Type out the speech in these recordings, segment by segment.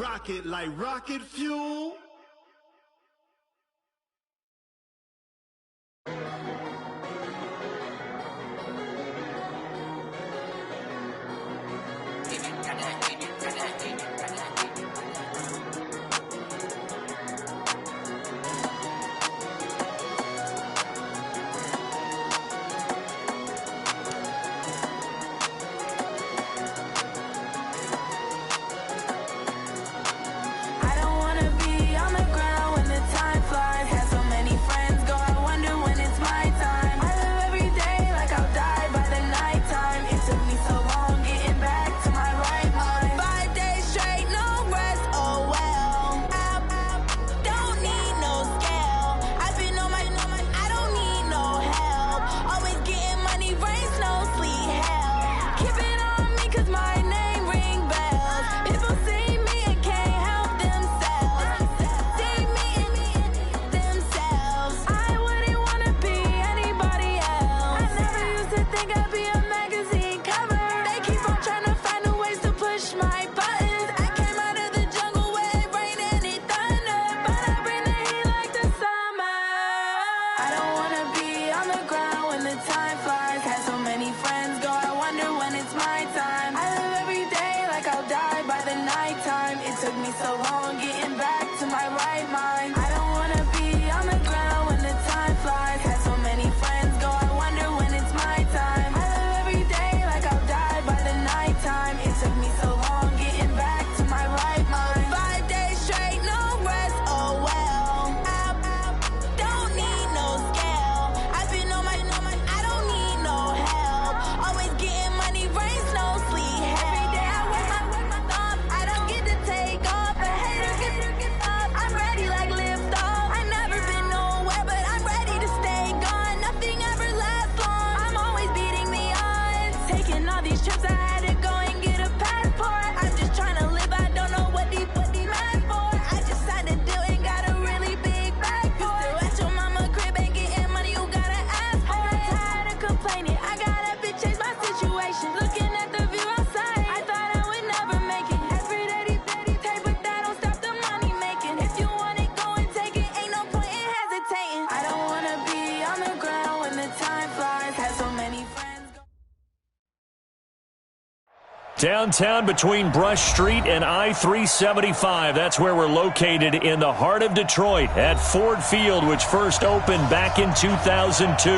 rock it like rocket fuel. Downtown between Brush Street and I-375. That's where we're located in the heart of Detroit at Ford Field, which first opened back in 2002.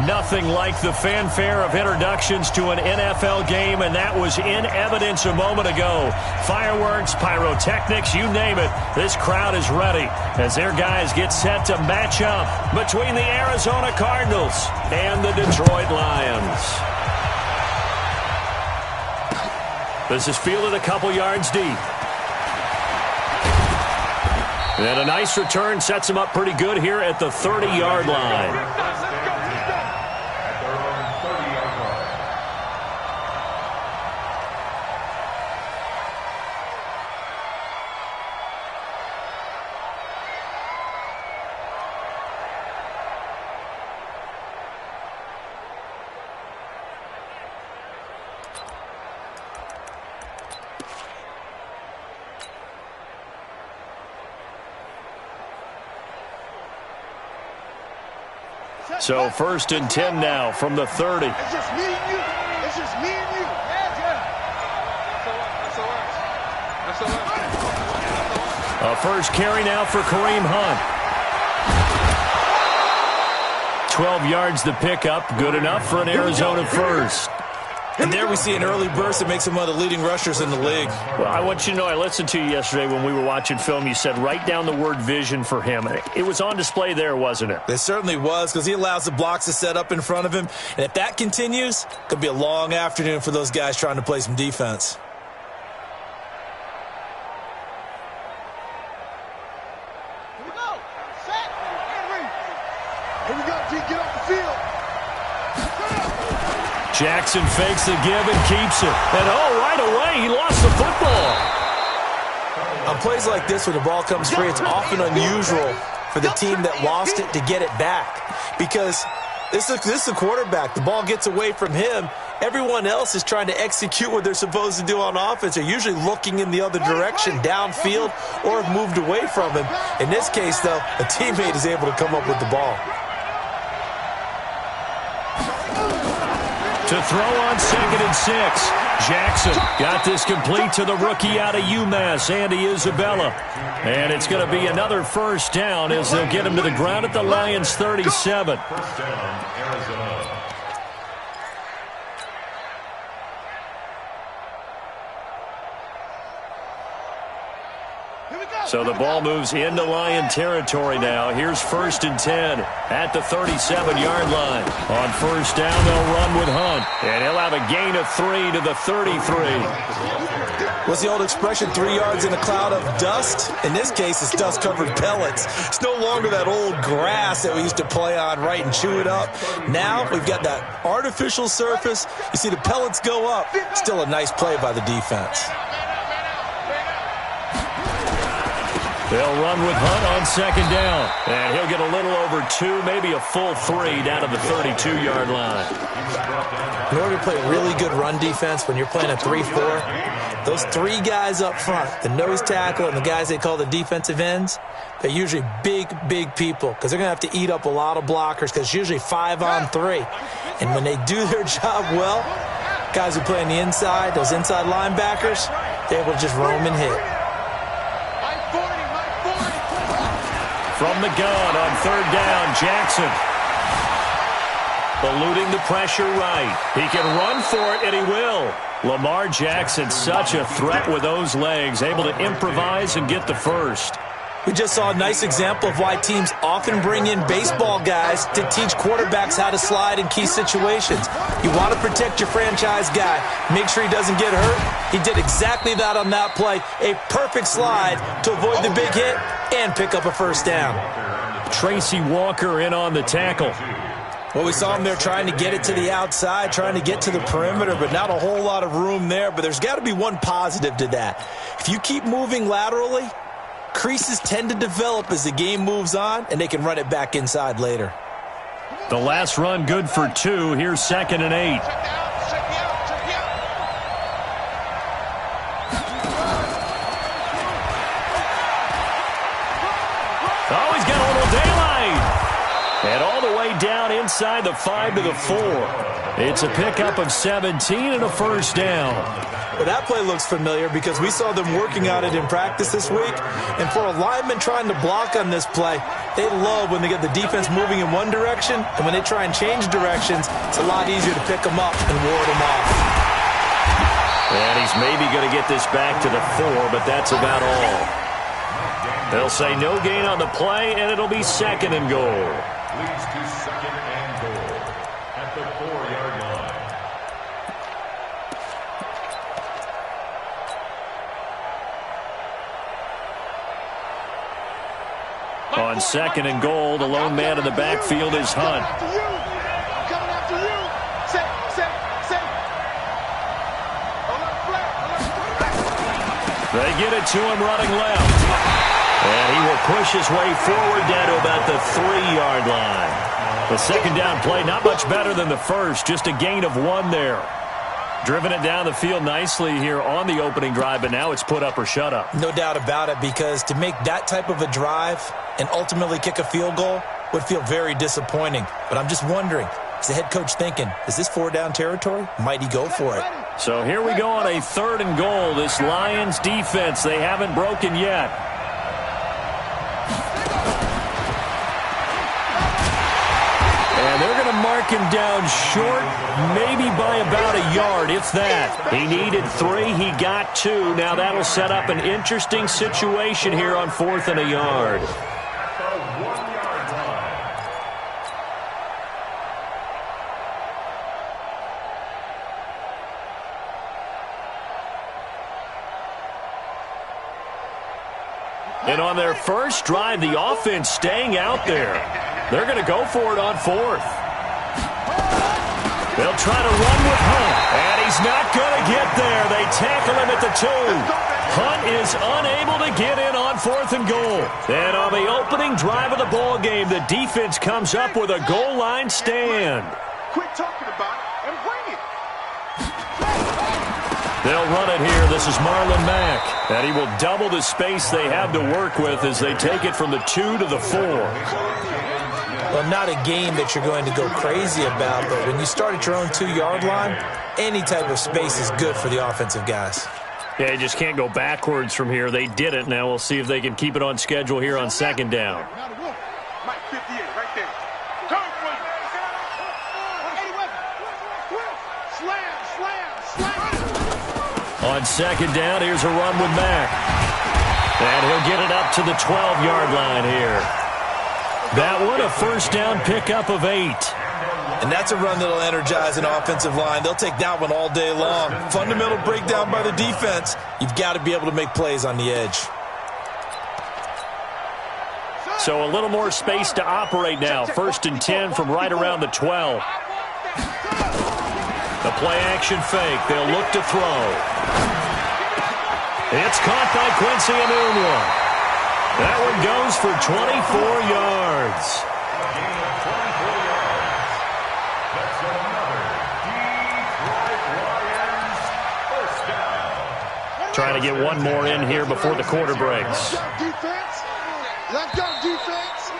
Nothing like the fanfare of introductions to an NFL game, and that was in evidence a moment ago. Fireworks, pyrotechnics, you name it. This crowd is ready as their guys get set to match up between the Arizona Cardinals and the Detroit Lions. This is fielded a couple yards deep. And a nice return sets him up pretty good here at the 30-yard line. So 1st and 10 now from the 30. It's just me and you. It's just me and you. A first carry now for Kareem Hunt. 12 yards to pick up. Good enough for an Arizona first. And there we see an early burst that makes him one of the leading rushers in the league. Well, I want you to know, I listened to you yesterday when we were watching film. You said write down the word vision for him. It was on display there, wasn't it? It certainly was, because he allows the blocks to set up in front of him. And if that continues, it could be a long afternoon for those guys trying to play some defense. Here we go. Set. Here we go, G. Get off the field. Jackson fakes the give and keeps it. And, right away, he lost the football. On plays like this, when the ball comes free, it's often unusual for the team that lost it to get it back. Because this is a quarterback. The ball gets away from him, everyone else is trying to execute what they're supposed to do on offense. They're usually looking in the other direction, downfield, or have moved away from him. In this case, though, a teammate is able to come up with the ball. To throw on 2nd and 6. Jackson got this complete to the rookie out of UMass, Andy Isabella. And it's going to be another first down as they'll get him to the ground at the Lions' 37. First down, Arizona. So the ball moves into Lion territory now. Here's 1st and 10 at the 37-yard line. On first down, they'll run with Hunt. And he'll have a gain of 3 to the 33. What's the old expression, 3 yards in a cloud of dust? In this case, it's dust-covered pellets. It's no longer that old grass that we used to play on, right, and chew it up. Now we've got that artificial surface. You see the pellets go up. Still a nice play by the defense. They'll run with Hunt on 2nd down. And he'll get a little over 2, maybe a full 3 down to the 32-yard line. In order to play really good run defense, when you're playing a 3-4, those 3 guys up front, the nose tackle and the guys they call the defensive ends, they're usually big, big people because they're going to have to eat up a lot of blockers because it's usually 5 on 3. And when they do their job well, guys who play on the inside, those inside linebackers, they're able to just roam and hit. From the gun on 3rd down, Jackson. Eluding the pressure right. He can run for it, and he will. Lamar Jackson, such a threat with those legs, able to improvise and get the first. We just saw a nice example of why teams often bring in baseball guys to teach quarterbacks how to slide in key situations. You want to protect your franchise guy. Make sure he doesn't get hurt. He did exactly that on that play. A perfect slide to avoid the big hit and pick up a first down. Tracy Walker in on the tackle. Well, we saw him there trying to get it to the outside, trying to get to the perimeter, but not a whole lot of room there. But there's got to be one positive to that. If you keep moving laterally, creases tend to develop as the game moves on, and they can run it back inside later. The last run good for 2. Here's 2nd and 8. Oh, he's got a little daylight. And all the way down inside the 5 to the 4. It's a pickup of 17 and a first down. Well, that play looks familiar because we saw them working on it in practice this week. And for a lineman trying to block on this play, they love when they get the defense moving in one direction. And when they try and change directions, it's a lot easier to pick them up and ward them off. And he's maybe going to get this back to the 4, but that's about all. They'll say no gain on the play, and it'll be 2nd and goal. Leads to 2nd and goal at the 4-yard line. On 2nd and goal, the lone man in the backfield is Hunt. Coming after you. Set. They get it to him running left. And he will push his way forward down to about the 3-yard line. The 2nd down play, not much better than the first, just a gain of 1 there. Driven it down the field nicely here on the opening drive, but now it's put up or shut up. No doubt about it, because to make that type of a drive and ultimately kick a field goal would feel very disappointing. But I'm just wondering, is the head coach thinking, is this 4-down territory? Might he go for it? So here we go on a 3rd and goal. This Lions defense, they haven't broken yet. And they're going to mark him down short, maybe by about a yard, if that. He needed 3, he got 2. Now that'll set up an interesting situation here on 4th and a yard. And on their first drive, the offense staying out there. They're going to go for it on 4th. They'll try to run with Hunt, and he's not going to get there. They tackle him at the 2. Hunt is unable to get in on 4th and goal. And on the opening drive of the ball game, the defense comes up with a goal line stand. Quit talking about it and bring it. They'll run it here. This is Marlon Mack. And he will double the space they have to work with as they take it from the 2 to the 4. Well, not a game that you're going to go crazy about, but when you start at your own 2-yard line, any type of space is good for the offensive guys. Yeah, you just can't go backwards from here. They did it. Now we'll see if they can keep it on schedule here on 2nd down. Mike 58 right there. On 2nd down, here's a run with Mack. And he'll get it up to the 12-yard line here. That one, a first down pickup of 8. And that's a run that'll energize an offensive line. They'll take that one all day long. Fundamental breakdown by the defense. You've got to be able to make plays on the edge. So a little more space to operate now. 1st and 10 from right around the 12. The play action fake. They'll look to throw. It's caught by Quincy Enunwa. That one goes for 24 yards. Trying to get one more in here before the quarter breaks. Let's go, defense.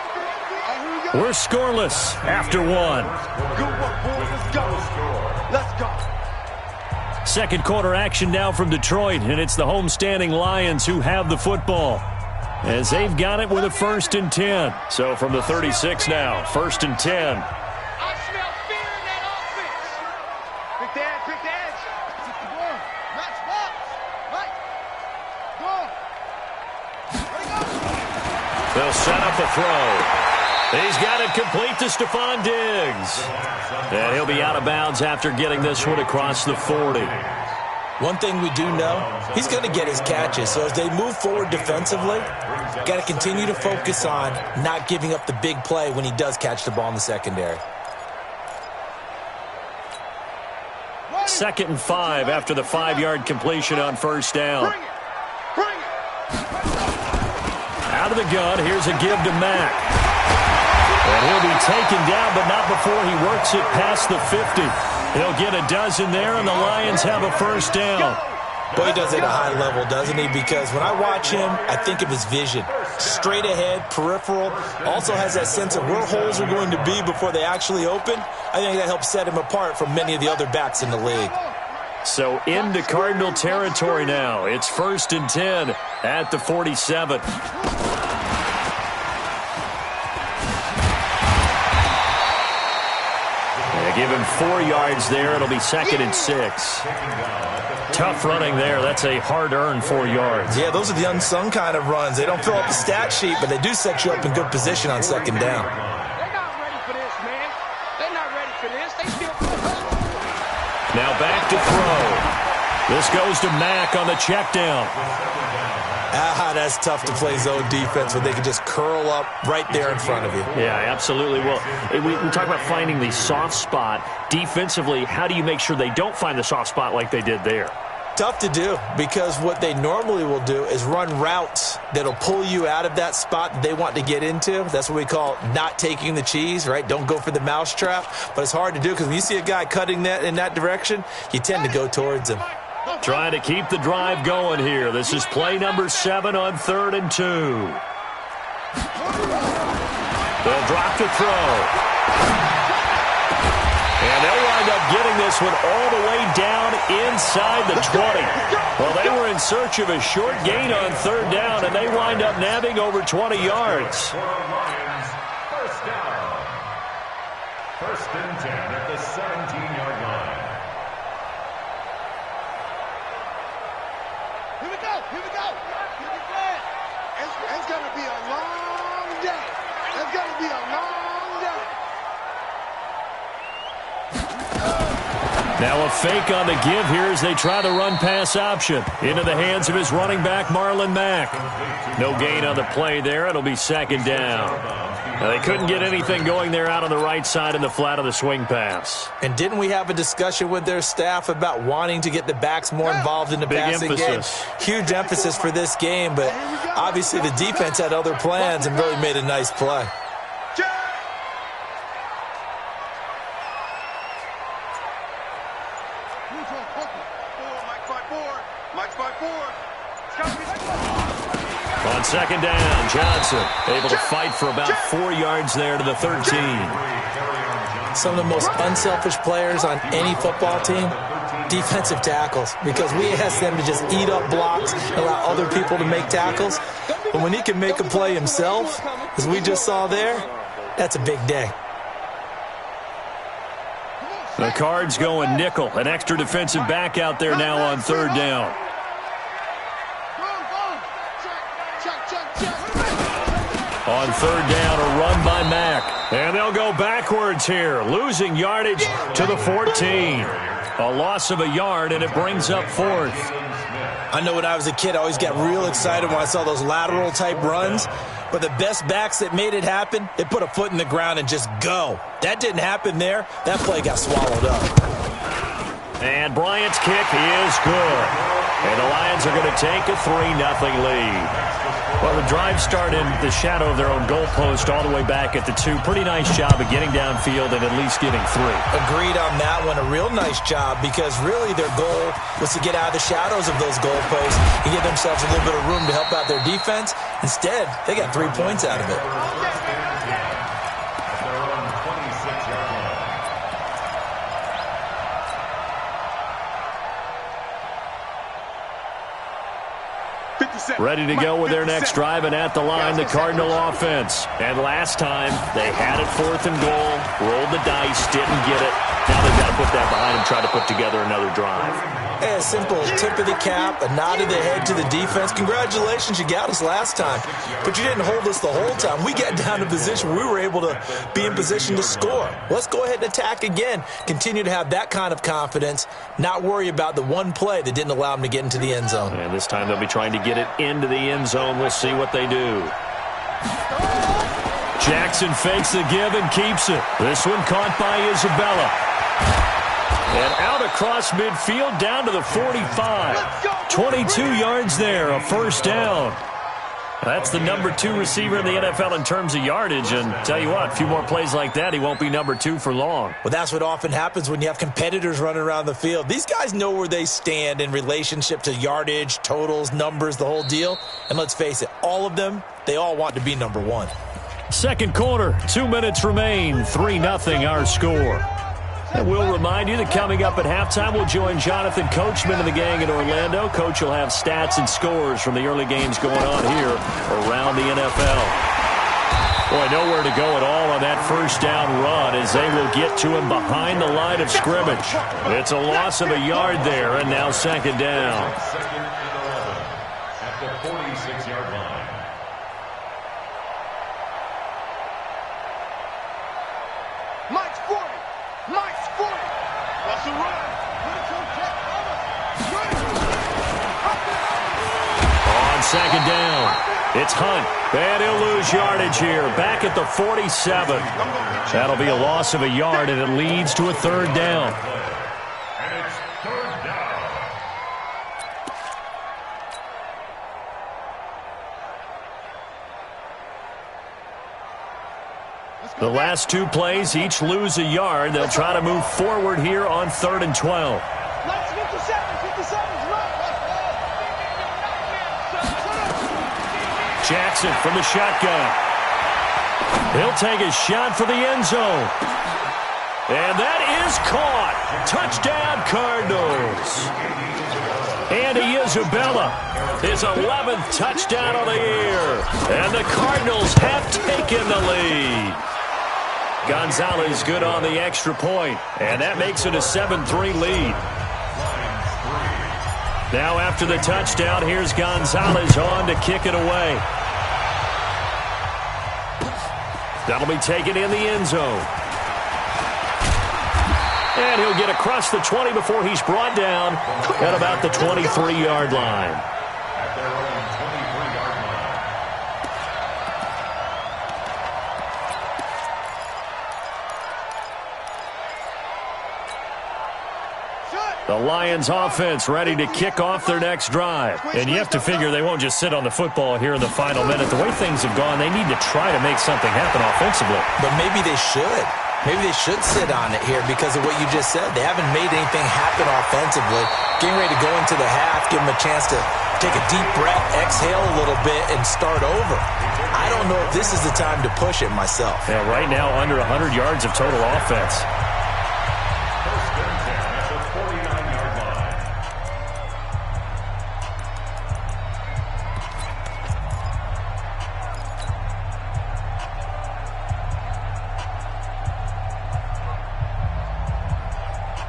We're scoreless after 1. Good work, boys. Let's go. Let's go. 2nd quarter action now from Detroit, and it's the homestanding Lions who have the football, as they've got it with a 1st and 10. So from the 36 now, 1st and 10. I smell fear in that offense. Pick the edge, pick the edge. Max box. Right. Go. They'll set up a throw. He's got it complete to Stephon Diggs. And he'll be out of bounds after getting this one across the 40. One thing we do know, he's going to get his catches. So as they move forward defensively, got to continue to focus on not giving up the big play when he does catch the ball in the secondary. 2nd and 5 after the 5-yard completion on 1st down. Bring it. Out of the gun, here's a give to Mack. And he'll be taken down, but not before he works it past the 50. He'll get a dozen there, and the Lions have a 1st down. Boy, he does it at a high level, doesn't he? Because when I watch him, I think of his vision. Straight ahead, peripheral. Also has that sense of where holes are going to be before they actually open. I think that helps set him apart from many of the other backs in the league. So into Cardinal territory now. It's 1st and 10 at the 47. Give him 4 yards there. It'll be 2nd and 6. Tough running there. That's a hard-earned 4 yards. Yeah, those are the unsung kind of runs. They don't fill up the stat sheet, but they do set you up in good position on 2nd down. They're not ready for this, man. They're not ready for this. They still. Now back to throw. This goes to Mack on the check down. That's tough to play zone defense when they can just curl up right there in front of you. Yeah, absolutely. Well, we talk about finding the soft spot. Defensively, how do you make sure they don't find the soft spot like they did there? Tough to do, because what they normally will do is run routes that'll pull you out of that spot that they want to get into. That's what we call not taking the cheese, right? Don't go for the mousetrap. But it's hard to do because when you see a guy cutting that in that direction, you tend to go towards him. Trying to keep the drive going here. This is play number 7 on 3rd and 2. They'll drop to throw. And they'll wind up getting this one all the way down inside the 20. Well, they were in search of a short gain on 3rd down, and they wind up nabbing over 20 yards. 1st down. 1st and 10 at the 17-yard line. Here we go. Here we go. It's going to be a long day. It's going to be a long day. Now a fake on the give here as they try the run-pass option. Into the hands of his running back, Marlon Mack. No gain on the play there. It'll be 2nd down. Now, they couldn't get anything going there out on the right side in the flat of the swing pass. And didn't we have a discussion with their staff about wanting to get the backs more involved in the passing game? Huge emphasis for this game, but obviously the defense had other plans and really made a nice play. On second down, Johnson able to fight for about 4 yards there to the 13. Some of the most unselfish players on any football team, defensive tackles, because we ask them to just eat up blocks and allow other people to make tackles. But when he can make a play himself, as we just saw there, that's a big day. The Cards going nickel, an extra defensive back out there now on third down. On third down, a run by Mack. And they'll go backwards here, losing yardage to the 14. A loss of a yard, and it brings up fourth. I know when I was a kid, I always got real excited when I saw those lateral-type runs. But the best backs that made it happen, they put a foot in the ground and just go. That didn't happen there. That play got swallowed up. And Bryant's kick is good. And the Lions are going to take a 3-0 lead. Well, the drive started in the shadow of their own goalpost all the way back at the 2. Pretty nice job of getting downfield and at least getting 3. Agreed on that one. A real nice job because really their goal was to get out of the shadows of those goalposts and give themselves a little bit of room to help out their defense. Instead, they got 3 points out of it. Ready to go with their next drive, and at the line, the Cardinal offense. And last time, they had it 4th and goal, rolled the dice, didn't get it. Now they've got to put that behind them, try to put together another drive. A simple tip of the cap, a nod of the head to the defense. Congratulations, you got us last time. But you didn't hold us the whole time. We got down to position where we were able to be in position to score. Let's go ahead and attack again. Continue to have that kind of confidence, not worry about the one play that didn't allow them to get into the end zone. And this time they'll be trying to get it into the end zone. We'll see what they do. Jackson fakes the give and keeps it. This one caught by Isabella. And out across midfield down to the 45. 22 yards there, a first down. That's the number 2 receiver in the NFL in terms of yardage. And tell you what, a few more plays like that, he won't be number 2 for long. Well, that's what often happens when you have competitors running around the field. These guys know where they stand in relationship to yardage, totals, numbers, the whole deal. And let's face it, all of them, they all want to be number 1. Second quarter, 2 minutes remain, 3-0 our score. And we'll remind you that coming up at halftime, we'll join Jonathan Coachman and the gang in Orlando. Coach will have stats and scores from the early games going on here around the NFL. Boy, nowhere to go at all on that first down run as they will get to him behind the line of scrimmage. It's a loss of a yard there, and now second down. Second and 11 at the 46-yard line. Mike's 40. Mike's 40. Russell run. On second down, it's Hunt. And he'll lose yardage here, back at the 47. That'll be a loss of a yard, and it leads to a third down. And it's third down. The last 2 plays each lose a yard. They'll try to move forward here on 3rd and 12. Let's 57's right. Jackson from the shotgun. He'll take a shot for the end zone. And that is caught. Touchdown, Cardinals. Andy Isabella, his 11th touchdown of the year. And the Cardinals have taken the lead. Gonzalez good on the extra point, and that makes it a 7-3 lead. Now after the touchdown, here's Gonzalez on to kick it away. That'll be taken in the end zone. And he'll get across the 20 before he's brought down at about the 23-yard line. At their own 23-yard line. The Lions offense ready to kick off their next drive. And you have to figure they won't just sit on the football here in the final minute. The way things have gone, they need to try to make something happen offensively. But maybe they should. Maybe they should sit on it here because of what you just said. They haven't made anything happen offensively. Getting ready to go into the half, give them a chance to take a deep breath, exhale a little bit, and start over. I don't know if this is the time to push it myself. Yeah, right now under 100 yards of total offense. First and 10 at the 49-yard line.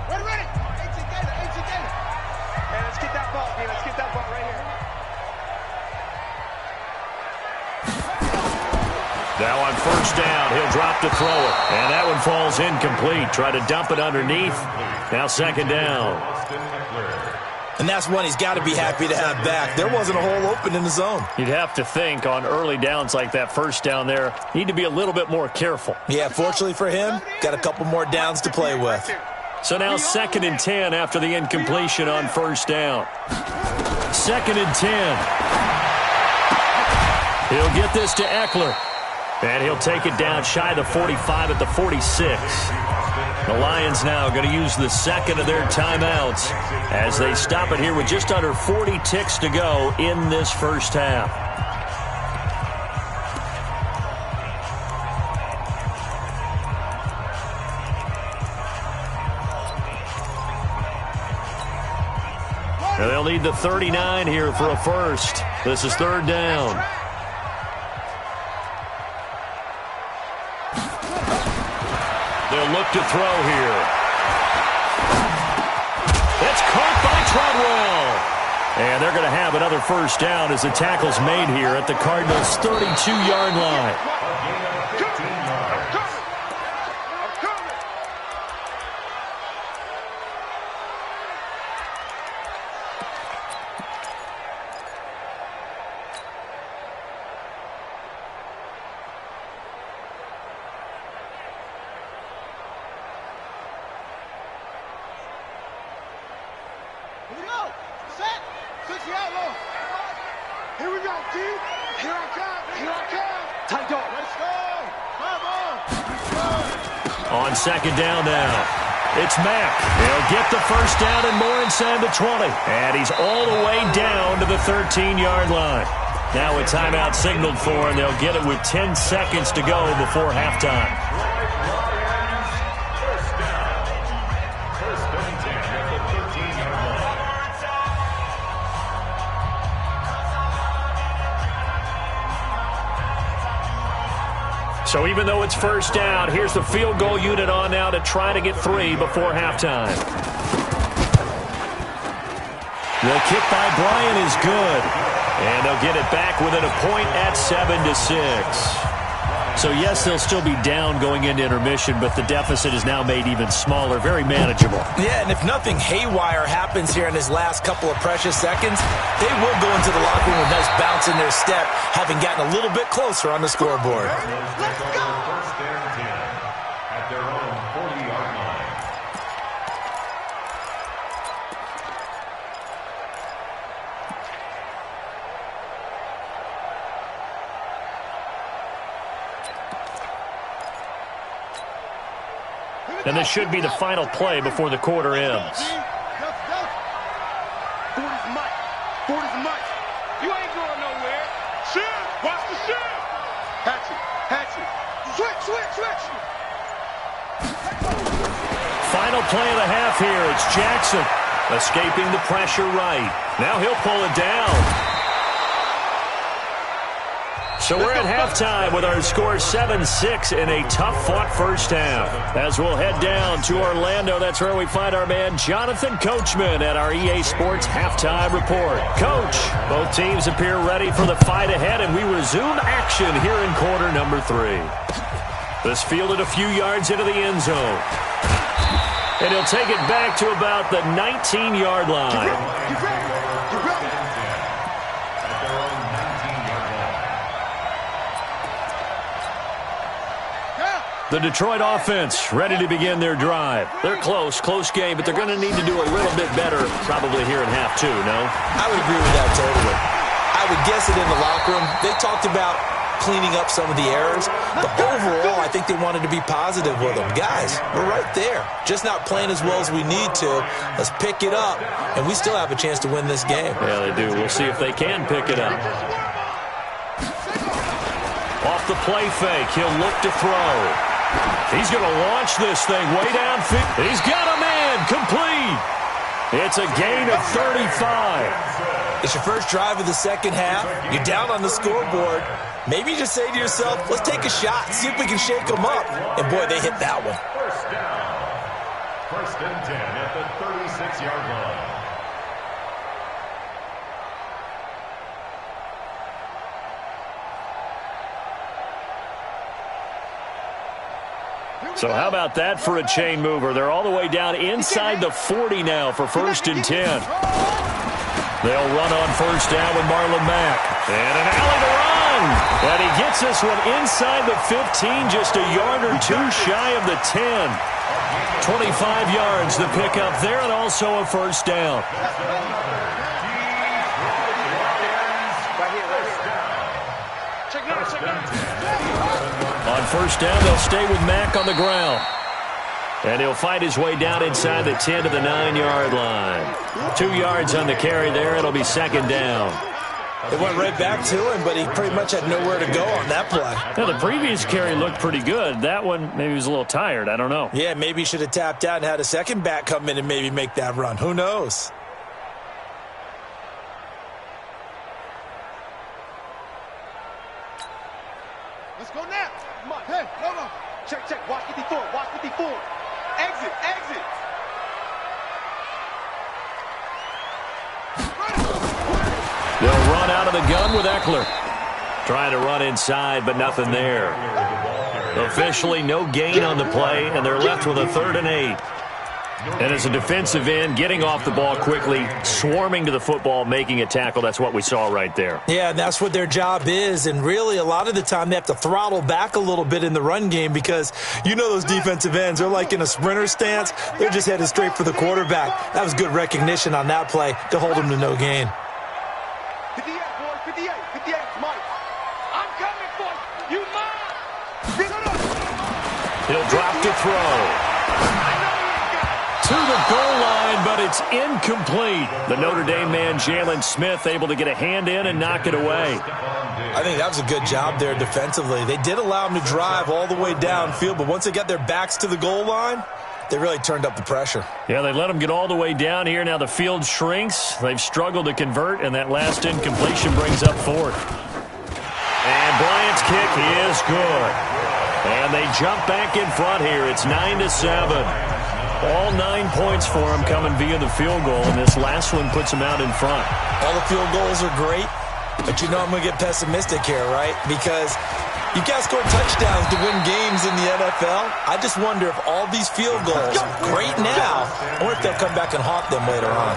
Ready. Eight together. Hey, let's get that ball, D. Let's get that ball right here. Now on first down, he'll drop to throw it. And that one falls incomplete. Try to dump it underneath. Now second down. And that's one he's got to be happy to have back. There wasn't a hole open in the zone. You'd have to think on early downs like that first down there, need to be a little bit more careful. Yeah, fortunately for him, got a couple more downs to play with. So now second and 10 after the incompletion on first down. Second and 10. He'll get this to Eckler. And he'll take it down shy of the 45 at the 46. The Lions now going to use the second of their timeouts as they stop it here with just under 40 ticks to go in this first half. And they'll need the 39 here for a first. This is third down. They'll look to throw here. It's caught by Treadwell. And they're going to have another first down as the tackle's made here at the Cardinals' 32-yard line. Here we go, D. Here I come. Tight dog. Let's go. Come on. On second down now. It's Mack. He'll get the first down and more inside the 20. And he's all the way down to the 13-yard line. Now a timeout signaled for, and they'll get it with 10 seconds to go before halftime. First and 10 at the 13-yard line. So even though it's first down, here's the field goal unit on now to try to get 3 before halftime. The kick by Bryant is good. And they'll get it back within a point at 7-6. So yes, they'll still be down going into intermission, but the deficit is now made even smaller, very manageable. Yeah, and if nothing haywire happens here in his last couple of precious seconds, they will go into the locker room with a nice bounce in their step, having gotten a little bit closer on the scoreboard. Let's go. First and 10 at their own 40-yard line. And this should be the final play before the quarter ends. 40's much. 40's much. You ain't going nowhere. Shift. Watch the shift. Hatchet. Switch. Final play of the half here. It's Jackson escaping the pressure right. Now he'll pull it down. So we're at halftime with our score 7-6 in a tough-fought first half. As we'll head down to Orlando, that's where we find our man Jonathan Coachman at our EA Sports Halftime Report. Coach, both teams appear ready for the fight ahead, and we resume action here in quarter number 3. This fielded a few yards into the end zone. And he'll take it back to about the 19-yard line. Get ready. The Detroit offense ready to begin their drive. They're close game, but they're going to need to do a little bit better probably here in half 2, no? I would agree with that totally. I would guess it in the locker room. They talked about cleaning up some of the errors. But overall, I think they wanted to be positive with them. Guys, we're right there. Just not playing as well as we need to. Let's pick it up, and we still have a chance to win this game. Yeah, they do. We'll see if they can pick it up. Off the play fake, he'll look to throw. He's going to launch this thing way downfield. He's got a man complete. It's a gain of 35. It's your first drive of the second half. You're down on the scoreboard. Maybe you just say to yourself, let's take a shot, see if we can shake them up. And, boy, they hit that one. First down. First and 10 at the 36-yard line. So how about that for a chain mover? They're all the way down inside the 40 now for first and 10. They'll run on first down with Marlon Mack. And an alley to run. And he gets this one inside the 15, just a yard or two shy of the 10. 25 yards the pickup there, and also a first down. On first down, they'll stay with Mack on the ground. And he'll fight his way down inside the 10 to the 9-yard line. 2 yards on the carry there. It'll be second down. They went right back to him, but he pretty much had nowhere to go on that play. Now, the previous carry looked pretty good. That one, maybe he was a little tired. I don't know. Yeah, maybe he should have tapped out and had a second back come in and maybe make that run. Who knows? Let's go now. Come on. Hey, hold on. Check, check. Watch 54. Watch 54. Exit, exit. They'll run out of the gun with Eckler. Trying to run inside, but nothing there. Officially, no gain on the play, and they're left with a 3rd and 8. And as a defensive end, getting off the ball quickly, swarming to the football, making a tackle, that's what we saw right there. Yeah, and that's what their job is. And really, a lot of the time, they have to throttle back a little bit in the run game because you know those defensive ends, they're like in a sprinter stance. They're just headed straight for the quarterback. That was good recognition on that play to hold them to no gain. 58, boy. 58. 58, Mike. I'm coming for you. You mine. He'll drop to throw. To the goal line, but it's incomplete. The Notre Dame man, Jalen Smith, able to get a hand in and knock it away. I think that was a good job there defensively. They did allow him to drive all the way downfield, but once they got their backs to the goal line, they really turned up the pressure. Yeah, they let him get all the way down here. Now the field shrinks. They've struggled to convert, and that last incompletion brings up 4th. And Bryant's kick is good. And they jump back in front here. It's 9-7. All 9 points for him coming via the field goal, and this last one puts him out in front. All the field goals are great, but you know I'm going to get pessimistic here, right? Because you can't score touchdowns to win games in the NFL. I just wonder if all these field goals, great now, or if they'll come back and haunt them later on.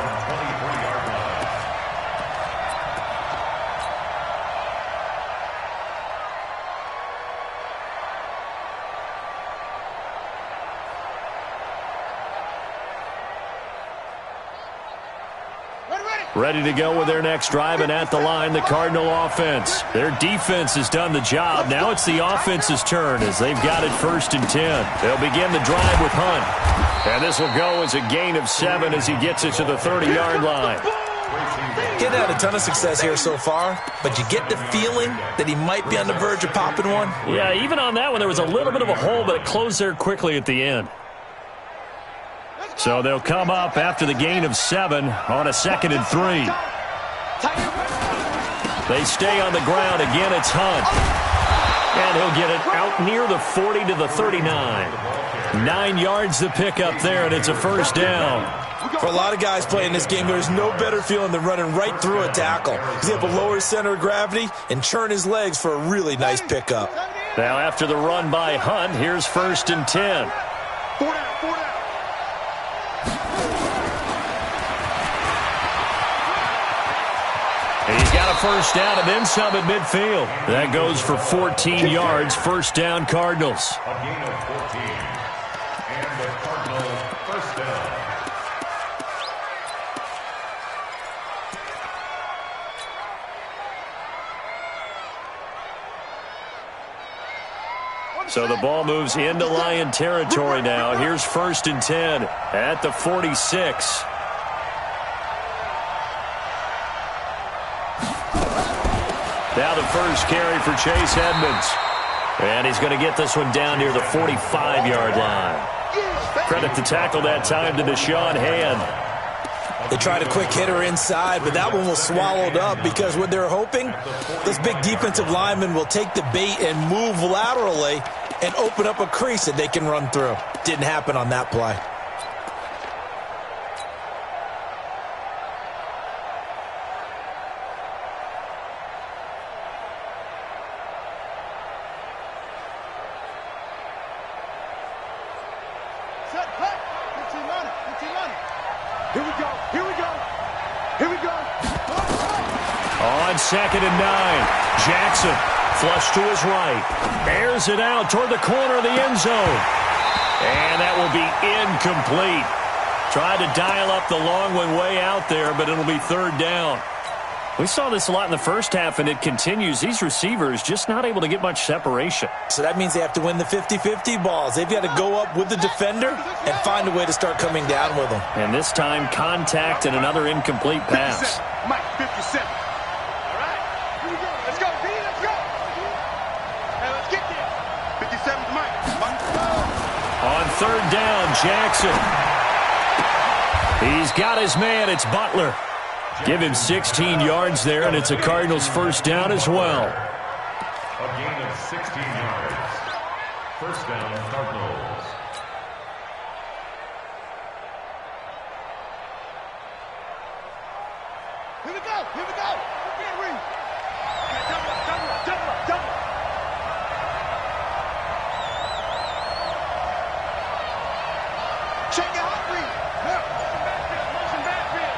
Ready to go with their next drive, and at the line, the Cardinal offense. Their defense has done the job. Now it's the offense's turn as they've got it 1st and 10. They'll begin the drive with Hunt. And this will go as a gain of 7 as he gets it to the 30-yard line. He's had a ton of success here so far, but you get the feeling that he might be on the verge of popping one. Yeah, even on that one, there was a little bit of a hole, but it closed there quickly at the end. So they'll come up after the gain of 7 on a 2nd and 3. They stay on the ground. Again, it's Hunt. And he'll get it out near the 40 to the 39. 9 yards to pick up there, and it's a first down. For a lot of guys playing this game, there's no better feeling than running right through a tackle. He's able to lower his center of gravity and churn his legs for a really nice pickup. Now after the run by Hunt, here's 1st and 10. 4 down, 4 down. And he's got a first down and then some at midfield. That goes for 14 yards. First down, Cardinals. A gain of 14. And the Cardinals first down. So the ball moves into Lion territory now. Here's 1st and 10 at the 46. Now the first carry for Chase Edmonds. And he's going to get this one down near the 45-yard line. Credit the tackle that time to Deshaun Hand. They tried a quick hitter inside, but that one was swallowed up because what they're hoping, this big defensive lineman will take the bait and move laterally and open up a crease that they can run through. Didn't happen on that play. Here we go. Here we go. Here we go. On 2nd and 9, Jackson flush to his right. Airs it out toward the corner of the end zone. And that will be incomplete. Tried to dial up the long one way out there, but it'll be 3rd down. We saw this a lot in the first half, and it continues. These receivers just not able to get much separation. So that means they have to win the 50-50 balls. They've got to go up with the defender and find a way to start coming down with them. And this time, contact and another incomplete pass. Mike, 57. All right. Here we go. Let's go, B. Let's go. Hey, let's get there. 57's Mike. On 3rd down, Jackson. He's got his man. It's Butler. Give him 16 yards there, and it's a Cardinals 1st down as well. A gain of 16 yards. 1st down, Cardinals. Here we go. Here we go. We can't read. Double. Check it out, read. Motion backfield.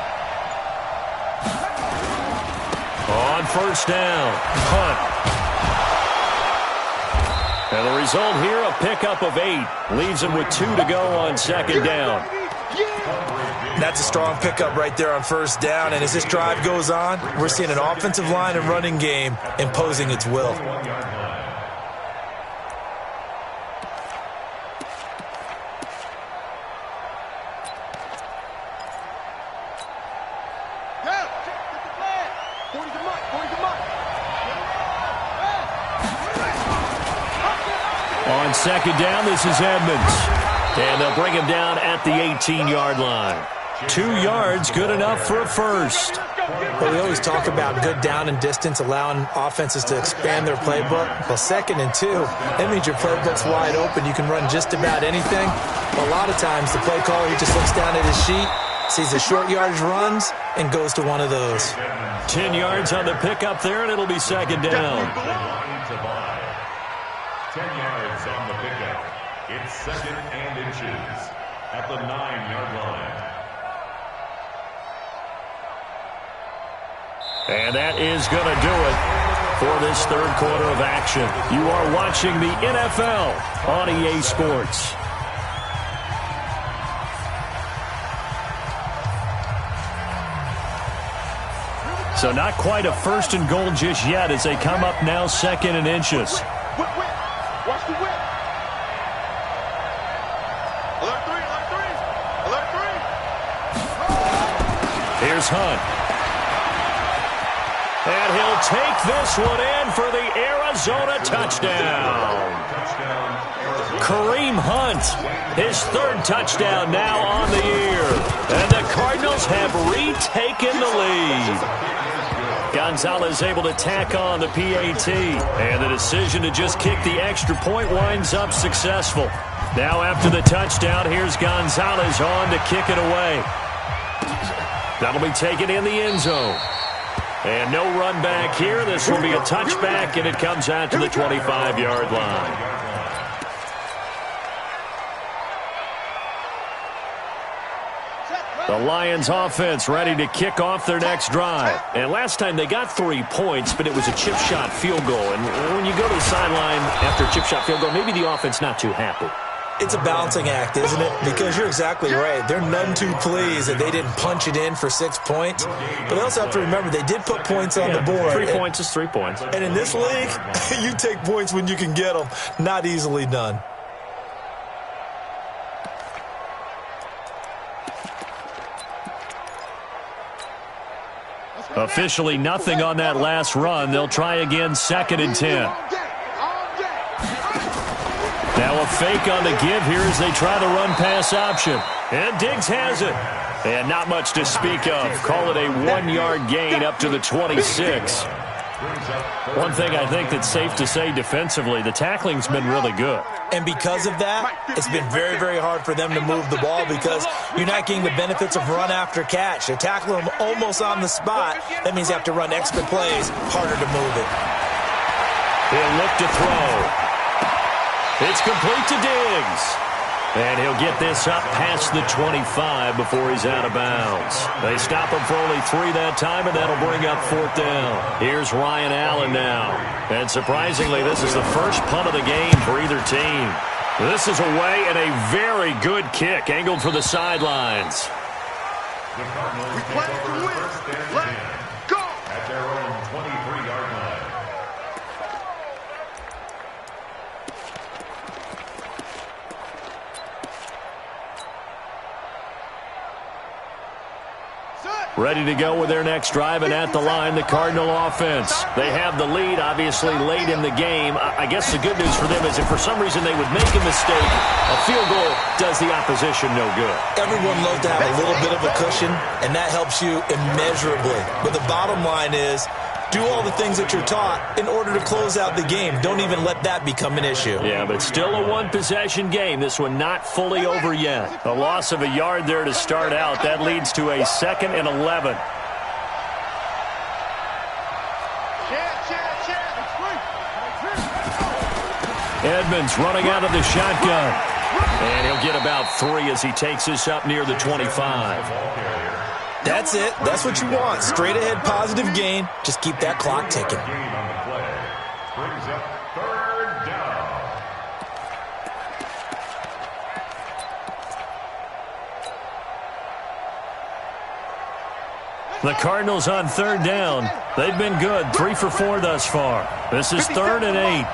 On 1st down, punt. And the result here, a pickup of 8. Leaves him with 2 to go on 2nd down. That's a strong pickup right there on 1st down. And as this drive goes on, we're seeing an offensive line and running game imposing its will. On 2nd down, this is Edmonds. And they'll bring him down at the 18-yard line. 2 yards, good enough for a first. Well, we always talk about good down and distance, allowing offenses to expand their playbook. Well, 2nd and 2, that means your playbook's wide open. You can run just about anything. But a lot of times, the play caller, he just looks down at his sheet, sees the short yardage runs, and goes to one of those. 10 yards on the pickup there, and it'll be 2nd down. 10 yards on the pickup. It's 2nd and inches at the 9-yard line. And that is going to do it for this 3rd quarter of action. You are watching the NFL on EA Sports. So not quite a 1st and goal just yet as they come up now 2nd and inches. Watch the whip. Alert 3, alert 3. Alert 3. Here's Hunt. And he'll take this one in for the Arizona touchdown. Kareem Hunt, his 3rd touchdown now on the year. And the Cardinals have retaken the lead. Gonzalez able to tack on the PAT. And the decision to just kick the extra point winds up successful. Now after the touchdown, here's Gonzalez on to kick it away. That'll be taken in the end zone. And no run back here. This will be a touchback, and it comes out to the 25-yard line. The Lions offense ready to kick off their next drive. And last time they got 3 points, but it was a chip shot field goal. And when you go to the sideline after a chip shot field goal, maybe the offense not too happy. It's a balancing act, isn't it? Because you're exactly right. They're none too pleased that they didn't punch it in for 6 points. But they also have to remember they did put points on the board. 3 points is 3 points. And in this league, you take points when you can get them. Not easily done. Officially nothing on that last run. They'll try again, 2nd and 10. Now a fake on the give here as they try the run-pass option. And Diggs has it. And not much to speak of. Call it a 1-yard gain up to the 26. One thing I think that's safe to say defensively, the tackling's been really good. And because of that, it's been very, very hard for them to move the ball because you're not getting the benefits of run after catch. They tackle them almost on the spot. That means you have to run extra plays, harder to move it. He'll look to throw. It's complete to Diggs. And he'll get this up past the 25 before he's out of bounds. They stop him for only 3 that time, and that'll bring up 4th down. Here's Ryan Allen now. And surprisingly, this is the first punt of the game for either team. This is away and a very good kick, angled for the sidelines. We play to win. Let's go. At their own 23-yard line. Ready to go with their next drive, and at the line, the Cardinal offense. They have the lead, obviously, late in the game. I guess the good news for them is if for some reason they would make a mistake, a field goal does the opposition no good. Everyone loves to have a little bit of a cushion, and that helps you immeasurably. But the bottom line is, do all the things that you're taught in order to close out the game. Don't even let that become an issue. Yeah, but still a one-possession game. This one not fully over yet. A loss of a yard there to start out. That leads to a 2nd and 11. Edmonds running out of the shotgun. And he'll get about 3 as he takes this up near the 25. That's it. That's what you want. Straight ahead positive gain. Just keep that clock ticking. Brings up 3rd down. The Cardinals on 3rd down. They've been good. 3 for 4 thus far. This is 3rd and 8.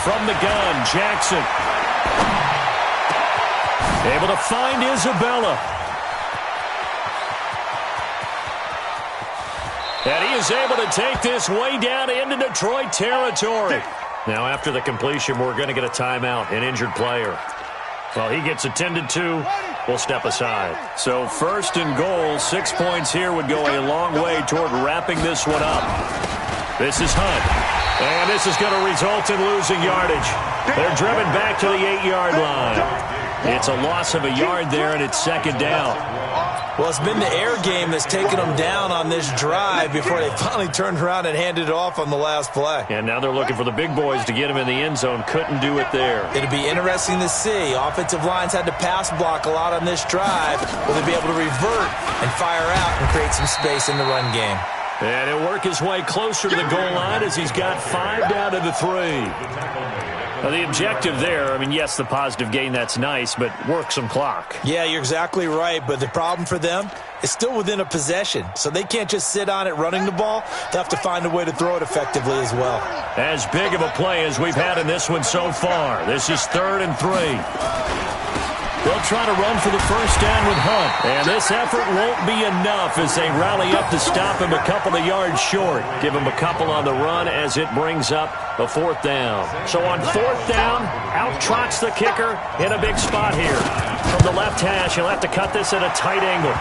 From the gun, Jackson. Able to find Isabella. And he is able to take this way down into Detroit territory. Now, after the completion, we're going to get a timeout, an injured player. Well, he gets attended to. We'll step aside. So 1st and goal, 6 points here would go a long way toward wrapping this one up. This is Hunt. And this is going to result in losing yardage. They're driven back to the 8-yard line. It's a loss of a yard there, and it's 2nd down. Well, it's been the air game that's taken them down on this drive before they finally turned around and handed it off on the last play. And now they're looking for the big boys to get him in the end zone. Couldn't do it there. It'll be interesting to see. Offensive lines had to pass block a lot on this drive. Will they be able to revert and fire out and create some space in the run game? And he'll work his way closer to the goal line as he's got 5 down to the 3. Now, the objective there, I mean, yes, the positive gain, that's nice, but work some clock. Yeah, you're exactly right, but the problem for them is still within a possession, so they can't just sit on it running the ball. They have to find a way to throw it effectively as well. As big of a play as we've had in this one so far. This is 3rd and 3. They'll try to run for the 1st down with Hunt. And this effort won't be enough as they rally up to stop him a couple of yards short. Give him a couple on the run as it brings up a 4th down. So on 4th down, out trots the kicker in a big spot here. From the left hash, he'll have to cut this at a tight angle.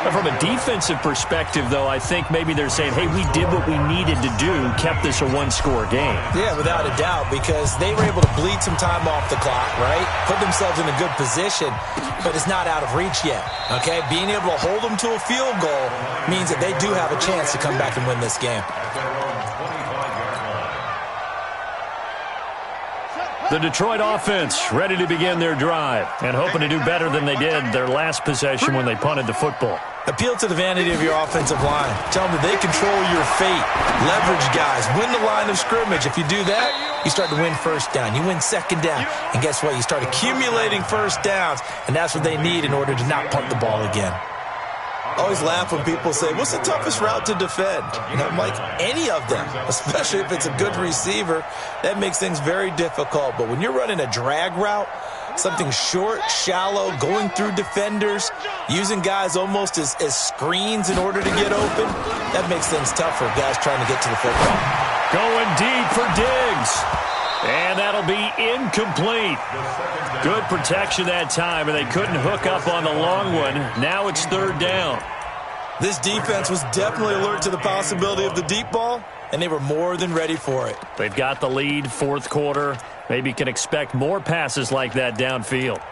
From a defensive perspective, though, I think maybe they're saying, hey, we did what we needed to do, kept this a 1-score game. Yeah, without a doubt, because they were able to bleed some time off the clock, right? Put themselves in a good position, but it's not out of reach yet, okay? Being able to hold them to a field goal means that they do have a chance to come back and win this game. The Detroit offense ready to begin their drive and hoping to do better than they did their last possession when they punted the football. Appeal to the vanity of your offensive line. Tell them that they control your fate. Leverage guys. Win the line of scrimmage. If you do that, you start to win first down. You win second down. And guess what? You start accumulating first downs. And that's what they need in order to not punt the ball again. I always laugh when people say, what's the toughest route to defend? And I'm like, any of them, especially if it's a good receiver. That makes things very difficult. But when you're running a drag route, something short, shallow, going through defenders, using guys almost as screens in order to get open, that makes things tough for guys trying to get to the football. Going deep for Diggs. And that'll be incomplete. Good protection that time, and they couldn't hook up on the long one. Now it's third down. This defense was definitely alert to the possibility of the deep ball, and they were more than ready for it. They've got the lead, fourth quarter. Maybe can expect more passes like that downfield.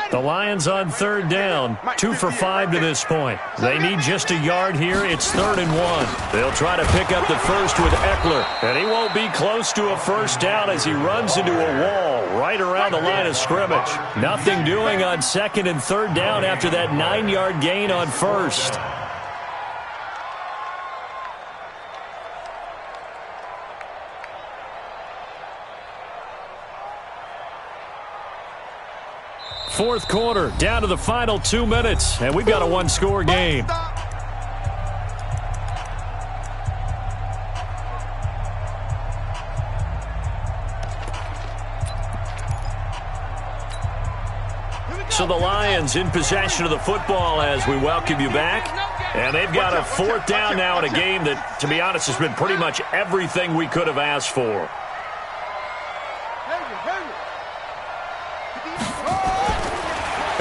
The Lions on third down, 2 for 5 to this point. They need just a yard here. It's 3rd and 1. They'll try to pick up the first with Eckler, and he won't be close to a first down as he runs into a wall right around the line of scrimmage. Nothing doing on 2nd and 3rd down after that 9-yard gain on first. Fourth quarter, down to the final 2 minutes, and we've got a one-score game. So the Lions in possession of the football as we welcome you back. And they've got a fourth down now in a game that, to be honest, has been pretty much everything we could have asked for.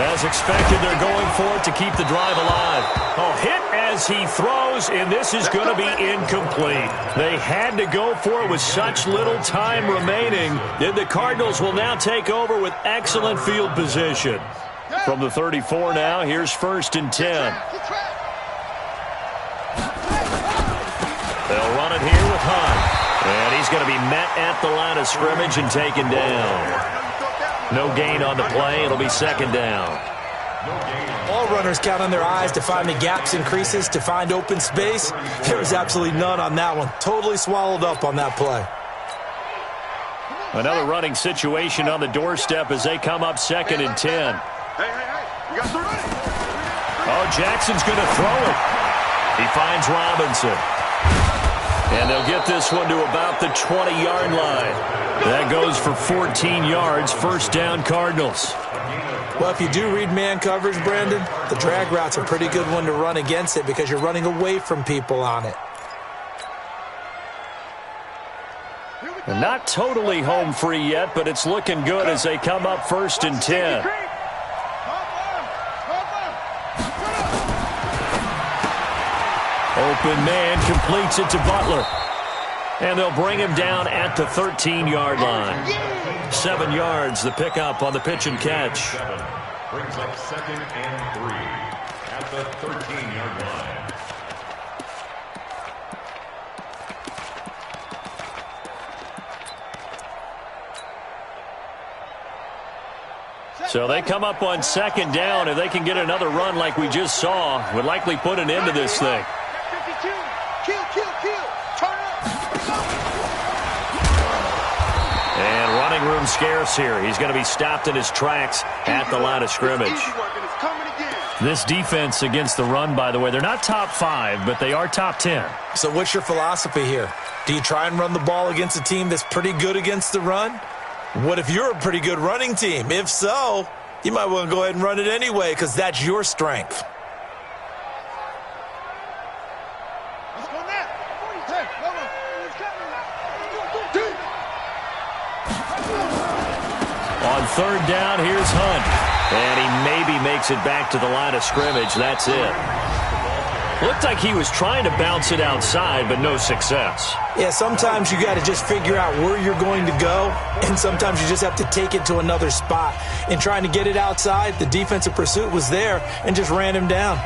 As expected, they're going for it to keep the drive alive. Oh, hit as he throws, and this is going to be incomplete. They had to go for it with such little time remaining. Then the Cardinals will now take over with excellent field position. From the 34 now, here's 1st and 10. They'll run it here with Hunt. And he's going to be met at the line of scrimmage and taken down. No gain on the play. It'll be 2nd down. All runners count on their eyes to find the gaps and creases, to find open space. There was absolutely none on that one. Totally swallowed up on that play. Another running situation on the doorstep as they come up 2nd and 10. Oh, Jackson's going to throw it. He finds Robinson. And they'll get this one to about the 20-yard line. That goes for 14 yards, first down Cardinals. Well, if you do read man coverage, Brandon, the drag route's a pretty good one to run against it because you're running away from people on it. And not totally home free yet, but it's looking good as they come up 1st and 10. Open man completes it to Butler. And they'll bring him down at the 13-yard line. 7 yards, the pickup on the pitch and catch. Brings up 2nd and 3 at the 13-yard line. So they come up on 2nd down. If they can get another run like we just saw, would likely put an end to this thing. And running room scarce here. He's going to be stopped in his tracks at the line of scrimmage. This defense against the run, by the way, they're not top 5, but they are top 10. So what's your philosophy here? Do you try and run the ball against a team that's pretty good against the run? What if you're a pretty good running team? If so, you might want to go ahead and run it anyway because that's your strength. On 3rd down, here's Hunt. And he maybe makes it back to the line of scrimmage. That's it. Looked like he was trying to bounce it outside, but no success. Yeah, sometimes you got to just figure out where you're going to go, and sometimes you just have to take it to another spot. In trying to get it outside, the defensive pursuit was there and just ran him down.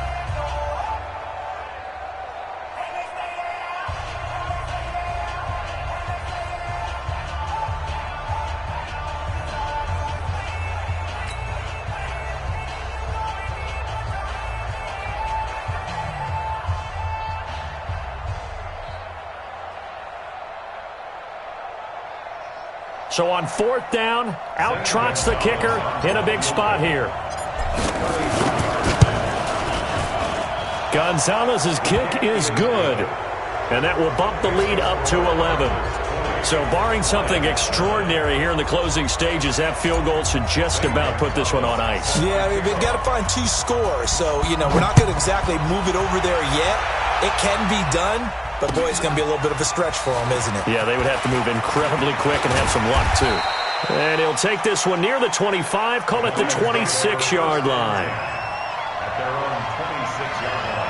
So on 4th down, out trots the kicker in a big spot here. Gonzalez's kick is good, and that will bump the lead up to 11. So barring something extraordinary here in the closing stages, that field goal should just about put this one on ice. Yeah, we've got to find 2 scores. So, we're not going to exactly move it over there yet. It can be done, but, boy, it's going to be a little bit of a stretch for them, isn't it? Yeah, they would have to move incredibly quick and have some luck, too. And he'll take this one near the 25, call it the 26-yard line. At their own 26-yard line.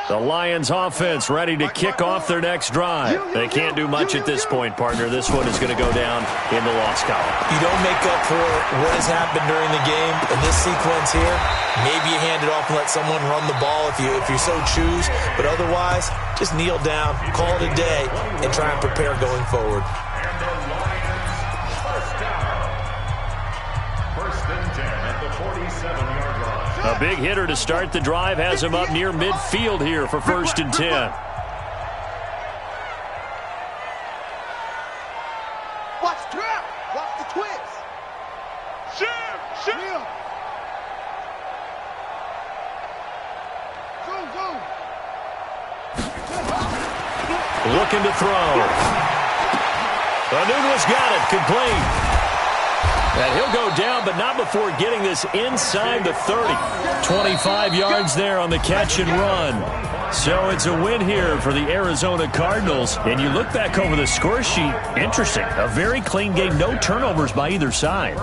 The Lions offense ready to kick off their next drive. They can't do much at this point, partner. This one is going to go down in the loss column. You don't make up for what has happened during the game. In this sequence here, maybe you hand it off and let someone run the ball if you so choose. But otherwise, just kneel down, call it a day, and try and prepare going forward. And the Lions first down. 1st and 10 at the 47-yard line. A big hitter to start the drive has him up near midfield here for 1st and 10. Watch the trap. Watch the twist. Shim. Go. Looking to throw. Anunwa's got it, complete. And he'll go down, but not before getting this inside the 30. 25 yards there on the catch and run. So it's a win here for the Arizona Cardinals. And you look back over the score sheet, interesting. A very clean game, no turnovers by either side.